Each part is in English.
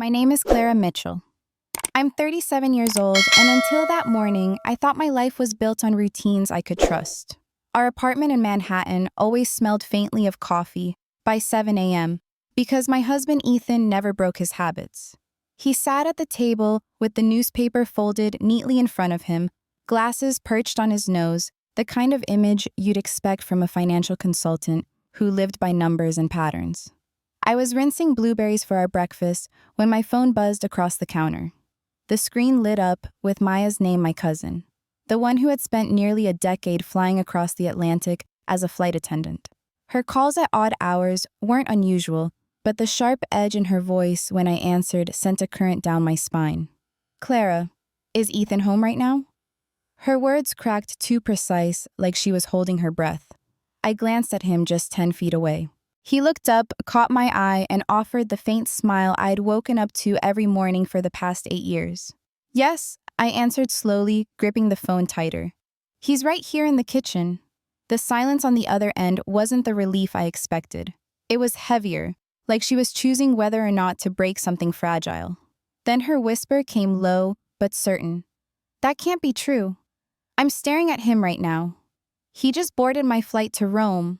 My name is Clara Mitchell. I'm 37 years old, and until that morning, I thought my life was built on routines I could trust. Our apartment in Manhattan always smelled faintly of coffee by 7 a.m. because my husband Ethan never broke his habits. He sat at the table with the newspaper folded neatly in front of him, glasses perched on his nose, the kind of image you'd expect from a financial consultant who lived by numbers and patterns. I was rinsing blueberries for our breakfast when my phone buzzed across the counter. The screen lit up with Maya's name, my cousin, the one who had spent nearly a decade flying across the Atlantic as a flight attendant. Her calls at odd hours weren't unusual, but the sharp edge in her voice when I answered sent a current down my spine. "Clara, is Ethan home right now?" Her words cracked too precise, like she was holding her breath. I glanced at him just 10 feet away. He looked up, caught my eye, and offered the faint smile I'd woken up to every morning for the past 8 years. "Yes," I answered slowly, gripping the phone tighter. "He's right here in the kitchen." The silence on the other end wasn't the relief I expected. It was heavier, like she was choosing whether or not to break something fragile. Then her whisper came low but certain. "That can't be true. I'm staring at him right now. He just boarded my flight to Rome.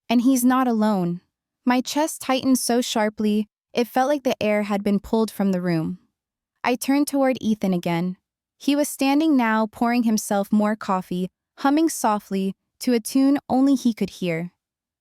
And he's not alone." My chest tightened so sharply, it felt like the air had been pulled from the room. I turned toward Ethan again. He was standing now, pouring himself more coffee, humming softly to a tune only he could hear.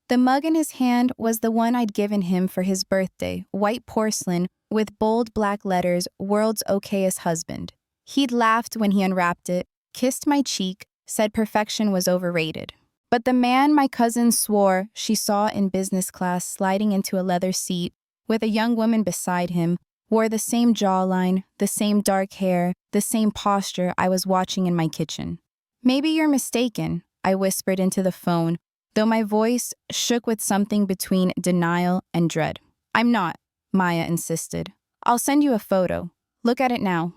The mug in his hand was the one I'd given him for his birthday, white porcelain with bold black letters, "World's Okayest Husband." He'd laughed when he unwrapped it, kissed my cheek, said perfection was overrated. But the man my cousin swore she saw in business class sliding into a leather seat with a young woman beside him wore the same jawline, the same dark hair, the same posture I was watching in my kitchen. "Maybe you're mistaken," I whispered into the phone, though my voice shook with something between denial and dread. "I'm not," Maya insisted. "I'll send you a photo. Look at it now."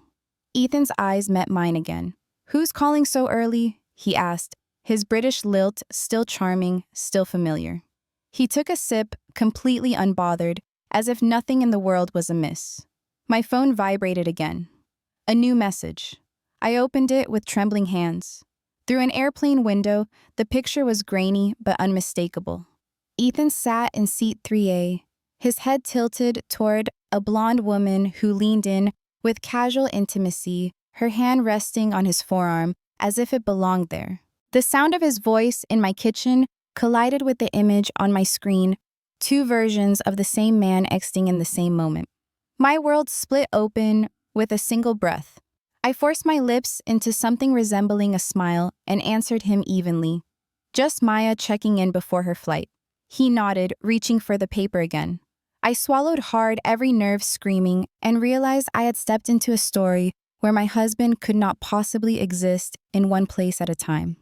Ethan's eyes met mine again. "Who's calling so early?" he asked, his British lilt still charming, still familiar. He took a sip, completely unbothered, as if nothing in the world was amiss. My phone vibrated again. A new message. I opened it with trembling hands. Through an airplane window, the picture was grainy but unmistakable. Ethan sat in seat 3A, his head tilted toward a blonde woman who leaned in with casual intimacy, her hand resting on his forearm as if it belonged there. The sound of his voice in my kitchen collided with the image on my screen, two versions of the same man exiting in the same moment. My world split open with a single breath. I forced my lips into something resembling a smile and answered him evenly. "Just Maya checking in before her flight." He nodded, reaching for the paper again. I swallowed hard, every nerve screaming, and realized I had stepped into a story where my husband could not possibly exist in one place at a time.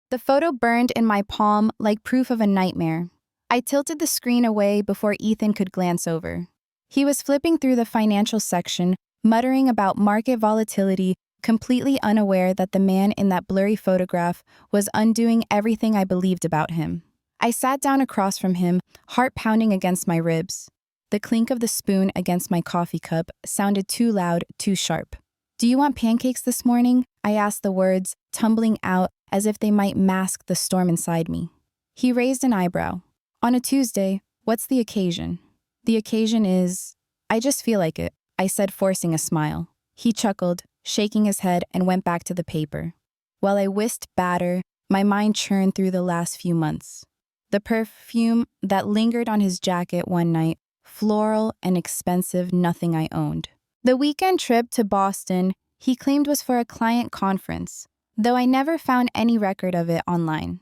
The photo burned in my palm like proof of a nightmare. I tilted the screen away before Ethan could glance over. He was flipping through the financial section, muttering about market volatility, completely unaware that the man in that blurry photograph was undoing everything I believed about him. I sat down across from him, heart pounding against my ribs. The clink of the spoon against my coffee cup sounded too loud, too sharp. "Do you want pancakes this morning?" I asked, the words tumbling out as if they might mask the storm inside me. He raised an eyebrow. "On a Tuesday, what's the occasion?" "The occasion is... I just feel like it," I said, forcing a smile. He chuckled, shaking his head, and went back to the paper. While I whisked batter, my mind churned through the last few months. The perfume that lingered on his jacket one night, floral and expensive, nothing I owned. The weekend trip to Boston he claimed was for a client conference, though I never found any record of it online.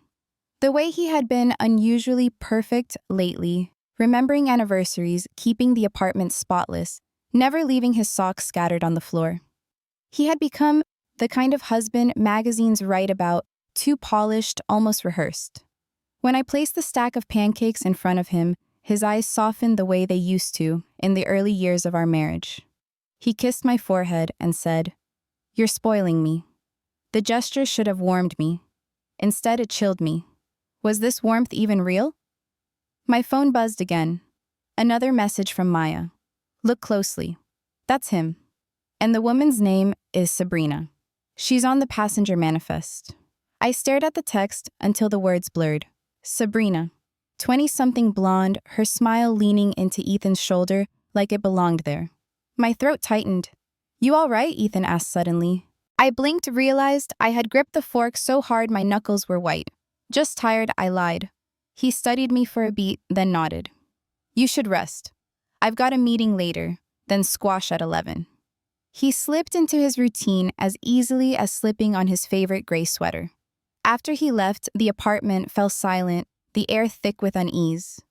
The way he had been unusually perfect lately, remembering anniversaries, keeping the apartment spotless, never leaving his socks scattered on the floor. He had become the kind of husband magazines write about, too polished, almost rehearsed. When I placed the stack of pancakes in front of him, his eyes softened the way they used to in the early years of our marriage. He kissed my forehead and said, "You're spoiling me." The gesture should have warmed me. Instead, it chilled me. Was this warmth even real? My phone buzzed again. Another message from Maya. Look closely. That's him. And the woman's name is Sabrina. She's on the passenger manifest. I stared at the text until the words blurred. Sabrina. 20-something blonde, her smile leaning into Ethan's shoulder like it belonged there. My throat tightened. You all right? Ethan asked suddenly. I blinked, realized I had gripped the fork so hard my knuckles were white. Just tired, I lied. He studied me for a beat, then nodded. You should rest. I've got a meeting later, then squash at 11. He slipped into his routine as easily as slipping on his favorite gray sweater. After he left, the apartment fell silent, the air thick with unease.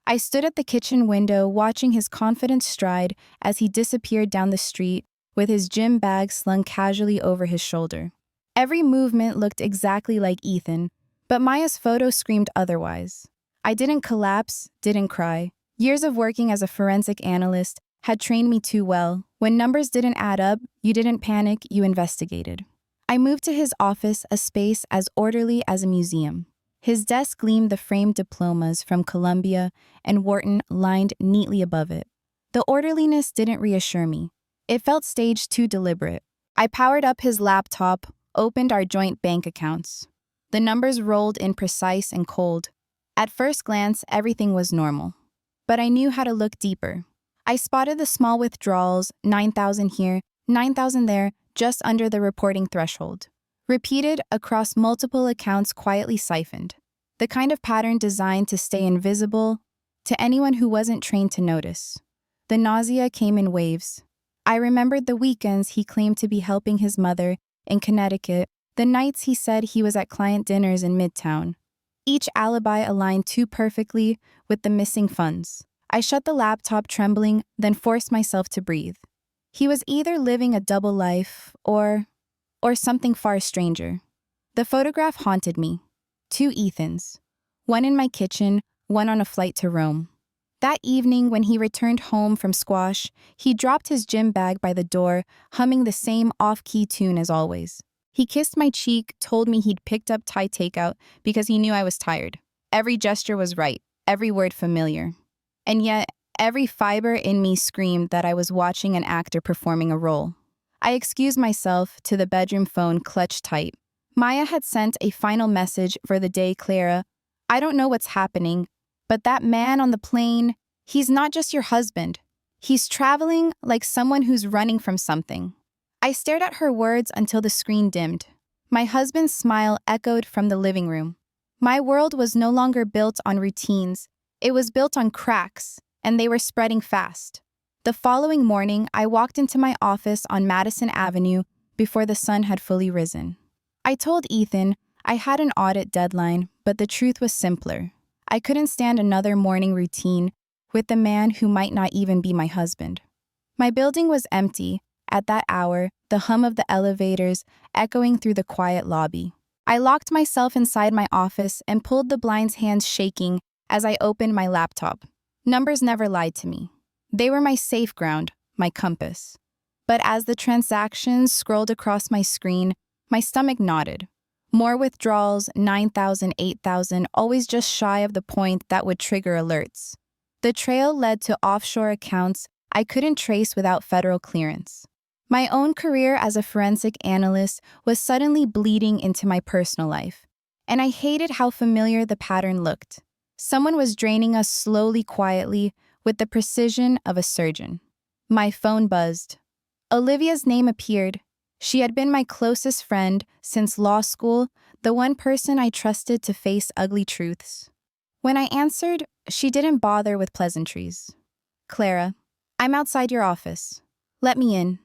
I stood at the kitchen window watching his confident stride as he disappeared down the street with his gym bag slung casually over his shoulder. Every movement looked exactly like Ethan, but Maya's photo screamed otherwise. I didn't collapse, didn't cry. Years of working as a forensic analyst had trained me too well. When numbers didn't add up, you didn't panic, you investigated. I moved to his office, a space as orderly as a museum. His desk gleamed the framed diplomas from Columbia and Wharton lined neatly above it. The orderliness didn't reassure me. It felt staged, too deliberate. I powered up his laptop, opened our joint bank accounts. The numbers rolled in precise and cold. At first glance, everything was normal. But I knew how to look deeper. I spotted the small withdrawals, 9,000 here, 9,000 there, just under the reporting threshold. Repeated across multiple accounts, quietly siphoned. The kind of pattern designed to stay invisible to anyone who wasn't trained to notice. The nausea came in waves. I remembered the weekends he claimed to be helping his mother in Connecticut, the nights he said he was at client dinners in Midtown. Each alibi aligned too perfectly with the missing funds. I shut the laptop, trembling, then forced myself to breathe. He was either living a double life or something far stranger. The photograph haunted me. 2 Ethans. One in my kitchen, one on a flight to Rome. That evening, when he returned home from squash, he dropped his gym bag by the door, humming the same off-key tune as always. He kissed my cheek, told me he'd picked up Thai takeout because he knew I was tired. Every gesture was right, every word familiar. And yet, every fiber in me screamed that I was watching an actor performing a role. I excused myself to the bedroom phone clutched tight. Maya had sent a final message for the day. Clara, I don't know what's happening, but that man on the plane, he's not just your husband. He's traveling like someone who's running from something. I stared at her words until the screen dimmed. My husband's smile echoed from the living room. My world was no longer built on routines. It was built on cracks, and they were spreading fast. The following morning, I walked into my office on Madison Avenue before the sun had fully risen. I told Ethan I had an audit deadline, but the truth was simpler. I couldn't stand another morning routine with the man who might not even be my husband. My building was empty. At that hour, the hum of the elevators echoing through the quiet lobby. I locked myself inside my office and pulled the blinds, hands shaking as I opened my laptop. Numbers never lied to me. They were my safe ground, my compass. But as the transactions scrolled across my screen, my stomach knotted. More withdrawals, 9,000, 8,000, always just shy of the point that would trigger alerts. The trail led to offshore accounts I couldn't trace without federal clearance. My own career as a forensic analyst was suddenly bleeding into my personal life, and I hated how familiar the pattern looked. Someone was draining us slowly, quietly, with the precision of a surgeon. My phone buzzed. Olivia's name appeared. She had been my closest friend since law school, the one person I trusted to face ugly truths. When I answered, she didn't bother with pleasantries. Clara, I'm outside your office. Let me in.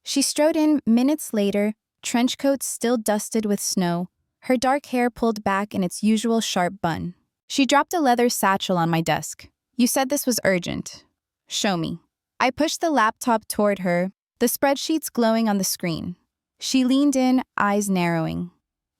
She strode in minutes later, trench coat still dusted with snow, her dark hair pulled back in its usual sharp bun. She dropped a leather satchel on my desk. You said this was urgent. Show me. I pushed the laptop toward her, the spreadsheets glowing on the screen. She leaned in, eyes narrowing.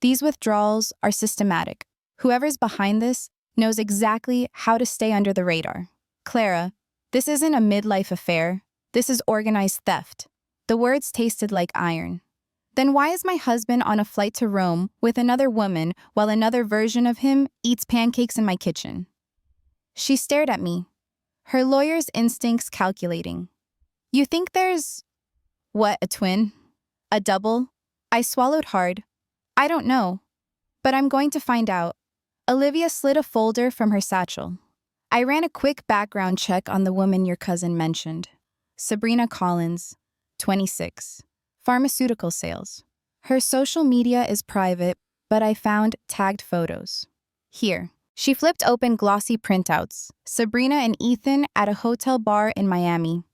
These withdrawals are systematic. Whoever's behind this knows exactly how to stay under the radar. Clara, this isn't a midlife affair. This is organized theft. The words tasted like iron. Then why is my husband on a flight to Rome with another woman while another version of him eats pancakes in my kitchen? She stared at me, her lawyer's instincts calculating. You think there's, what, a twin? A double? I swallowed hard. I don't know. But I'm going to find out. Olivia slid a folder from her satchel. I ran a quick background check on the woman your cousin mentioned. Sabrina Collins, 26. Pharmaceutical sales. Her social media is private, but I found tagged photos. Here. She flipped open glossy printouts. Sabrina and Ethan at a hotel bar in Miami.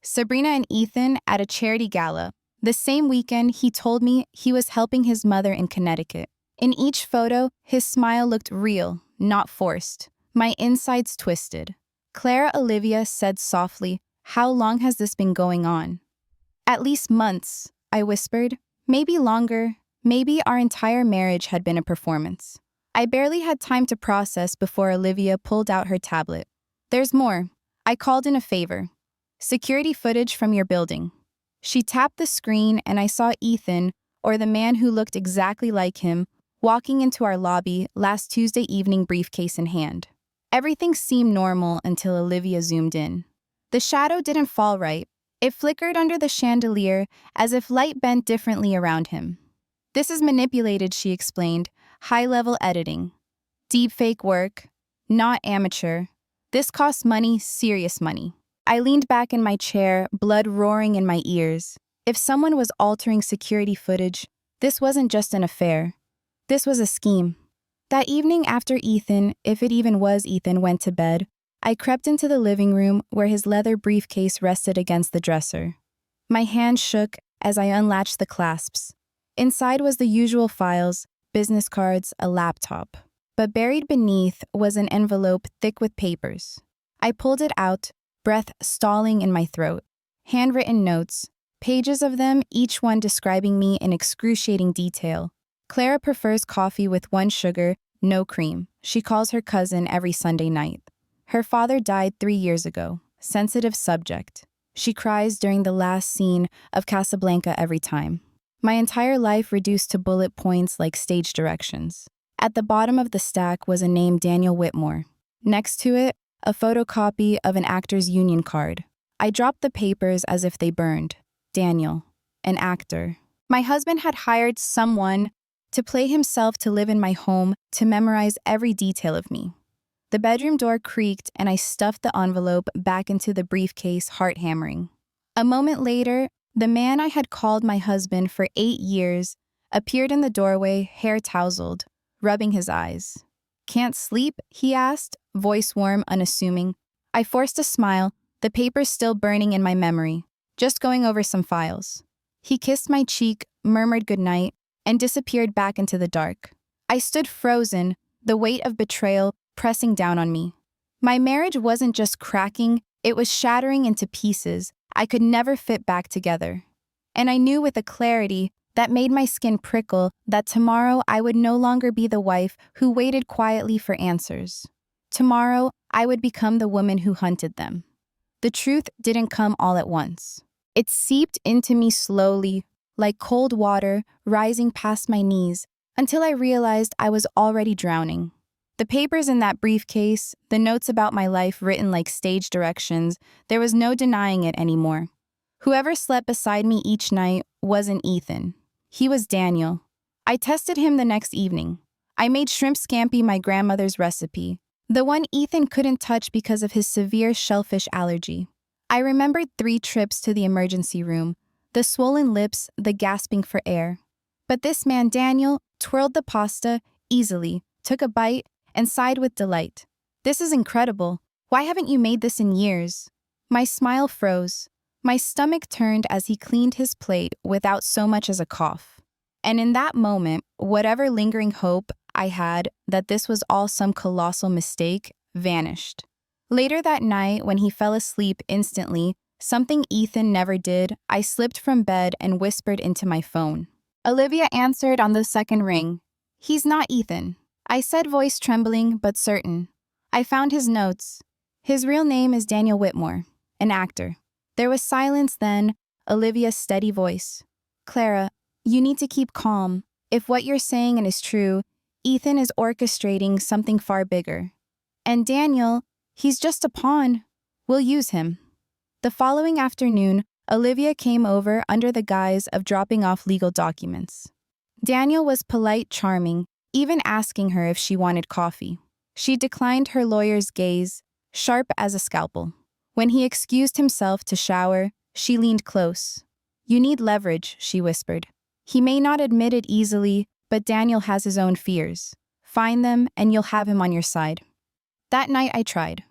Sabrina and Ethan at a charity gala. The same weekend, he told me he was helping his mother in Connecticut. In each photo, his smile looked real, not forced. My insides twisted. Clara Olivia said softly, "How long has this been going on?" "At least months," I whispered. "Maybe longer. Maybe our entire marriage had been a performance." I barely had time to process before Olivia pulled out her tablet. "There's more. I called in a favor. Security footage from your building." She tapped the screen and I saw Ethan, or the man who looked exactly like him, walking into our lobby last Tuesday evening, briefcase in hand. Everything seemed normal until Olivia zoomed in. The shadow didn't fall right. It flickered under the chandelier as if light bent differently around him. "This is manipulated," she explained. "High-level editing. Deepfake work. Not amateur. This costs money, serious money." I leaned back in my chair, blood roaring in my ears. If someone was altering security footage, this wasn't just an affair. This was a scheme. That evening after Ethan, if it even was Ethan, went to bed, I crept into the living room where his leather briefcase rested against the dresser. My hand shook as I unlatched the clasps. Inside was the usual files, business cards, a laptop. But buried beneath was an envelope thick with papers. I pulled it out, breath stalling in my throat. Handwritten notes, pages of them, each one describing me in excruciating detail. Clara prefers coffee with 1 sugar, no cream. She calls her cousin every Sunday night. Her father died 3 years ago. Sensitive subject. She cries during the last scene of Casablanca every time. My entire life reduced to bullet points like stage directions. At the bottom of the stack was a name, Daniel Whitmore. Next to it, a photocopy of an actor's union card. I dropped the papers as if they burned. Daniel, an actor. My husband had hired someone to play himself to live in my home, to memorize every detail of me. The bedroom door creaked and I stuffed the envelope back into the briefcase, heart hammering. A moment later, the man I had called my husband for 8 years appeared in the doorway, hair tousled, rubbing his eyes. "Can't sleep?" he asked, voice warm, unassuming. I forced a smile, the papers still burning in my memory. "Just going over some files." He kissed my cheek, murmured goodnight, and disappeared back into the dark. I stood frozen, the weight of betrayal pressing down on me. My marriage wasn't just cracking, it was shattering into pieces I could never fit back together. And I knew with a clarity that made my skin prickle that tomorrow I would no longer be the wife who waited quietly for answers. Tomorrow, I would become the woman who hunted them. The truth didn't come all at once. It seeped into me slowly, like cold water rising past my knees, until I realized I was already drowning. The papers in that briefcase, the notes about my life written like stage directions, there was no denying it anymore. Whoever slept beside me each night wasn't Ethan. He was Daniel. I tested him the next evening. I made shrimp scampi my grandmother's recipe, the one Ethan couldn't touch because of his severe shellfish allergy. I remembered 3 trips to the emergency room, the swollen lips, the gasping for air. But this man, Daniel, twirled the pasta easily, took a bite, and sighed with delight. "This is incredible. Why haven't you made this in years?" My smile froze. My stomach turned as he cleaned his plate without so much as a cough. And in that moment, whatever lingering hope I had that this was all some colossal mistake vanished. Later that night, when he fell asleep instantly, something Ethan never did, I slipped from bed and whispered into my phone. Olivia answered on the second ring. "He's not Ethan," I said, voice trembling but certain. "I found his notes. His real name is Daniel Whitmore, an actor." There was silence then, Olivia's steady voice. "Clara, you need to keep calm. If what you're saying is true, Ethan is orchestrating something far bigger. And Daniel, he's just a pawn. We'll use him." The following afternoon, Olivia came over under the guise of dropping off legal documents. Daniel was polite, charming, even asking her if she wanted coffee. She declined her lawyer's gaze, sharp as a scalpel. When he excused himself to shower, she leaned close. "You need leverage," she whispered. "He may not admit it easily, but Daniel has his own fears. Find them, and you'll have him on your side." That night I tried.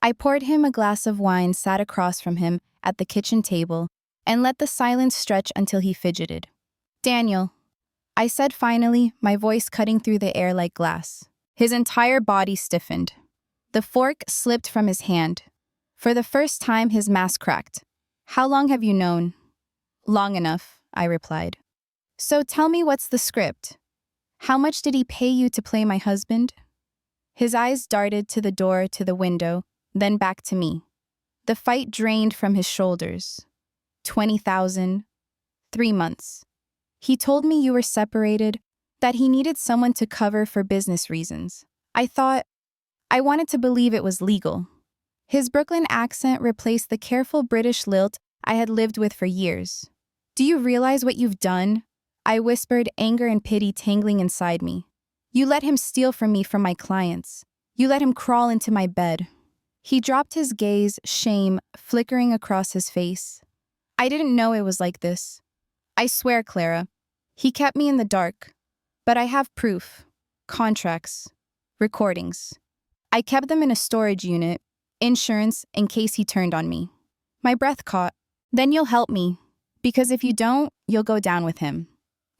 I poured him a glass of wine, sat across from him at the kitchen table, and let the silence stretch until he fidgeted. "Daniel," I said finally, my voice cutting through the air like glass. His entire body stiffened. The fork slipped from his hand. For the first time, his mask cracked. "How long have you known?" "Long enough," I replied. "So tell me, what's the script? How much did he pay you to play my husband?" His eyes darted to the door, to the window, then back to me. The fight drained from his shoulders. 20,000, 3 months. He told me you were separated, that he needed someone to cover for business reasons. I wanted to believe it was legal. His Brooklyn accent replaced the careful British lilt I had lived with for years. "Do you realize what you've done?" I whispered, anger and pity tangling inside me. "You let him steal from me from my clients. You let him crawl into my bed." He dropped his gaze, shame flickering across his face. "I didn't know it was like this. I swear, Clara. He kept me in the dark. But I have proof. Contracts. Recordings. I kept them in a storage unit, insurance, in case he turned on me." My breath caught. "Then you'll help me. Because if you don't, you'll go down with him."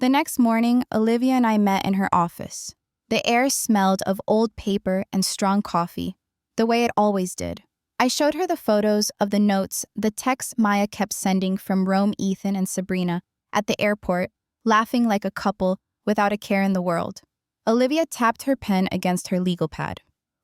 The next morning, Olivia and I met in her office. The air smelled of old paper and strong coffee, the way it always did. I showed her the photos of the notes, the texts Maya kept sending from Rome, Ethan, and Sabrina at the airport, laughing like a couple without a care in the world. Olivia tapped her pen against her legal pad.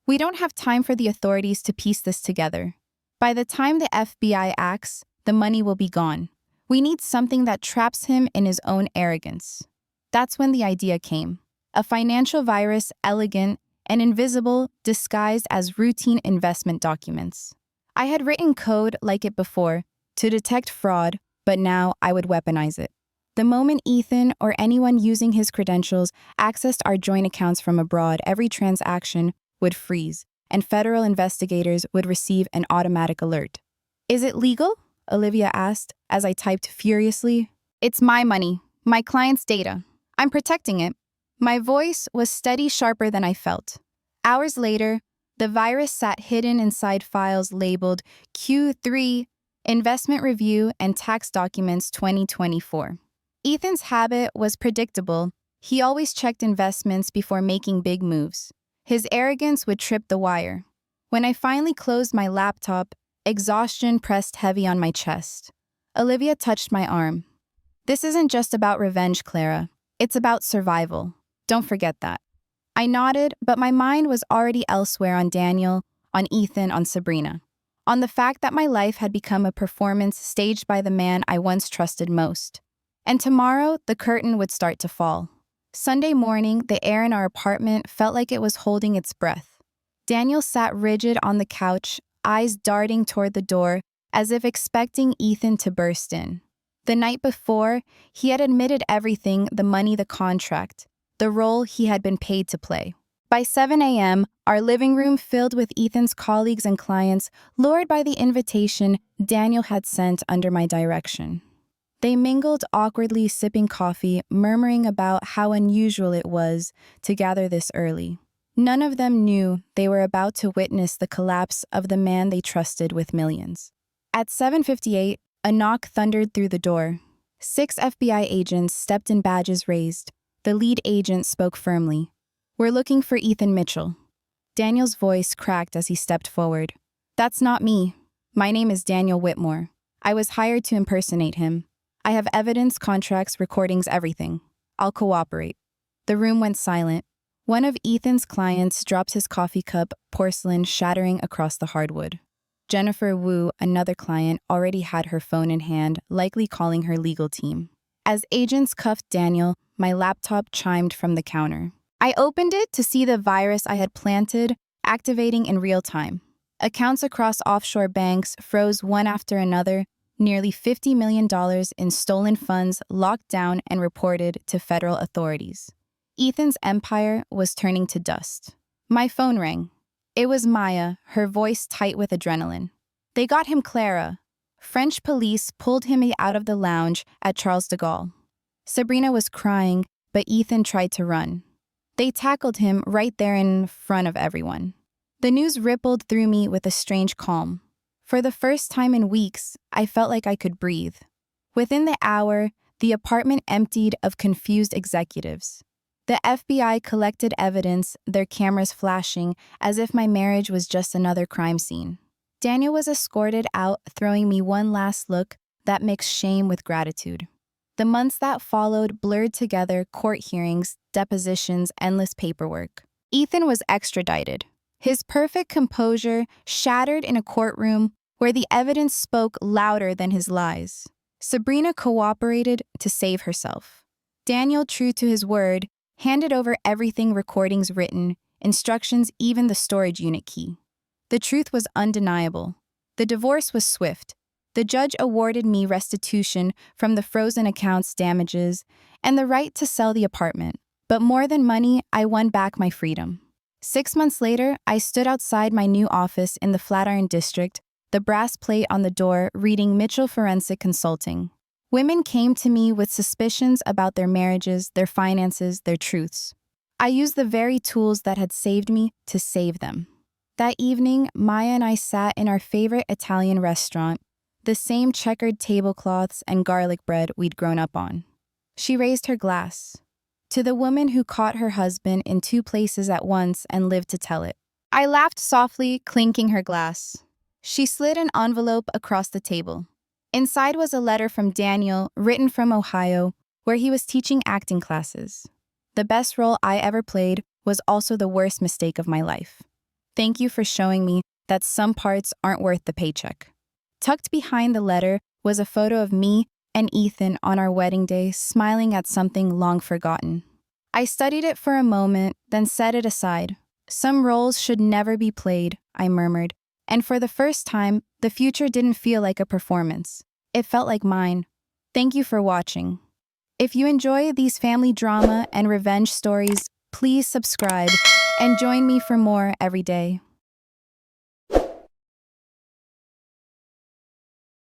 "We don't have time for the authorities to piece this together. By the time the FBI acts, the money will be gone. We need something that traps him in his own arrogance." That's when the idea came. A financial virus, elegant and invisible, disguised as routine investment documents. I had written code like it before, to detect fraud, but now I would weaponize it. The moment Ethan or anyone using his credentials accessed our joint accounts from abroad, every transaction would freeze, and federal investigators would receive an automatic alert. "Is it legal?" Olivia asked as I typed furiously. "It's my money, my client's data. I'm protecting it." My voice was steady, sharper than I felt. Hours later, the virus sat hidden inside files labeled Q3, Investment Review and Tax Documents 2024. Ethan's habit was predictable. He always checked investments before making big moves. His arrogance would trip the wire. When I finally closed my laptop, exhaustion pressed heavy on my chest. Olivia touched my arm. "This isn't just about revenge, Clara. It's about survival. Don't forget that." I nodded, but my mind was already elsewhere, on Daniel, on Ethan, on Sabrina. On the fact that my life had become a performance staged by the man I once trusted most. And tomorrow, the curtain would start to fall. Sunday morning, the air in our apartment felt like it was holding its breath. Daniel sat rigid on the couch, eyes darting toward the door, as if expecting Ethan to burst in. The night before, he had admitted everything: the money, the contract, the role he had been paid to play. By 7 a.m., our living room filled with Ethan's colleagues and clients, lured by the invitation Daniel had sent under my direction. They mingled awkwardly, sipping coffee, murmuring about how unusual it was to gather this early. None of them knew they were about to witness the collapse of the man they trusted with millions. At 7:58, a knock thundered through the door. 6 FBI agents stepped in, badges raised. The lead agent spoke firmly. "We're looking for Ethan Mitchell." Daniel's voice cracked as he stepped forward. "That's not me. My name is Daniel Whitmore. I was hired to impersonate him. I have evidence, contracts, recordings, everything. I'll cooperate." The room went silent. One of Ethan's clients dropped his coffee cup, porcelain shattering across the hardwood. Jennifer Wu, another client, already had her phone in hand, likely calling her legal team. As agents cuffed Daniel, my laptop chimed from the counter. I opened it to see the virus I had planted activating in real time. Accounts across offshore banks froze one after another, nearly $50 million in stolen funds locked down and reported to federal authorities. Ethan's empire was turning to dust. My phone rang. It was Maya, her voice tight with adrenaline. They got him, Clara. French police pulled him out of the lounge at Charles de Gaulle. Sabrina was crying, but Ethan tried to run. They tackled him right there in front of everyone. The news rippled through me with a strange calm. For the first time in weeks, I felt like I could breathe. Within the hour, the apartment emptied of confused executives. The FBI collected evidence, their cameras flashing, as if my marriage was just another crime scene. Daniel was escorted out, throwing me one last look that mixed shame with gratitude. The months that followed blurred together court hearings, depositions, endless paperwork. Ethan was extradited. His perfect composure shattered in a courtroom where the evidence spoke louder than his lies. Sabrina cooperated to save herself. Daniel, true to his word, handed over everything, recordings written, instructions, even the storage unit key. The truth was undeniable. The divorce was swift. The judge awarded me restitution from the frozen accounts damages and the right to sell the apartment. But more than money, I won back my freedom. 6 months later, I stood outside my new office in the Flatiron District, the brass plate on the door reading Mitchell Forensic Consulting. Women came to me with suspicions about their marriages, their finances, their truths. I used the very tools that had saved me to save them. That evening, Maya and I sat in our favorite Italian restaurant, the same checkered tablecloths and garlic bread we'd grown up on. She raised her glass. To the woman who caught her husband in 2 places at once and lived to tell it. I laughed softly, clinking her glass. She slid an envelope across the table. Inside was a letter from Daniel, written from Ohio, where he was teaching acting classes. The best role I ever played was also the worst mistake of my life. Thank you for showing me that some parts aren't worth the paycheck. Tucked behind the letter was a photo of me and Ethan on our wedding day, smiling at something long forgotten. I studied it for a moment, then set it aside. Some roles should never be played, I murmured, and for the first time, the future didn't feel like a performance. It felt like mine. Thank you for watching. If you enjoy these family drama and revenge stories, please subscribe and join me for more every day.